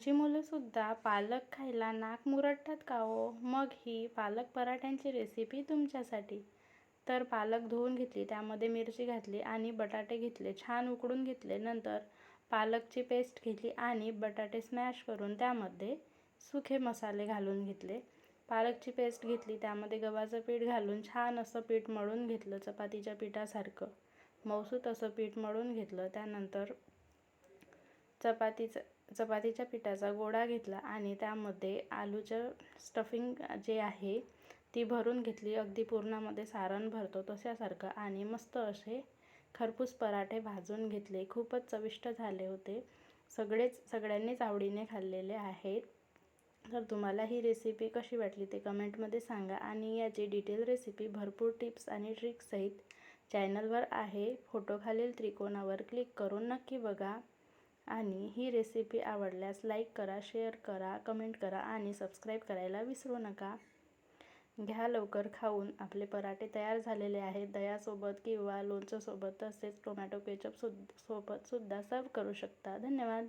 आमची मुलंसुद्धा पालक खायला नाक मुरडतात का हो? मग ही पालक पराठ्यांची रेसिपी तुमच्यासाठी. तर पालक धुवून घेतली, त्यामध्ये मिरची घातली आणि बटाटे घेतले, छान उकडून घेतले. नंतर पालकची पेस्ट घेतली आणि बटाटे स्मॅश करून त्यामध्ये सुखे मसाले घालून घेतले. पालकची पेस्ट घेतली, त्यामध्ये गव्हाचं पीठ घालून छान असं पीठ मळून घेतलं, चपातीच्या पिठासारखं मऊसूत असं पीठ मळून घेतलं. त्यानंतर चपातीच्या पिठाचा गोळा घेतला आणि त्यामध्ये आलूचं स्टफिंग जे आहे ती भरून घेतली, अगदी पुरणामध्ये सारण भरतो तशासारखं, आणि मस्त असे खरपूस पराठे भाजून घेतले. खूपच चविष्ट झाले होते. सगळ्यांनीच आवडीने खाल्लेले आहेत. तर तुम्हाला ही रेसिपी कशी वाटली ते कमेंटमध्ये सांगा. आणि याची डिटेल रेसिपी भरपूर टिप्स आणि ट्रिक्ससहित चॅनलवर आहे. फोटोखालील त्रिकोणावर क्लिक करून नक्की बघा. आणि ही रेसिपी आवडल्यास लाईक करा, शेअर करा, कमेंट करा आणि सबस्क्राईब करायला विसरू नका. घ्या लवकर खाऊन. आपले पराठे तयार झालेले आहेत. दह्यासोबत किंवा लोणच्यासोबत तसेच टोमॅटो केचप सोबतसुद्धा सर्व करू शकता. धन्यवाद.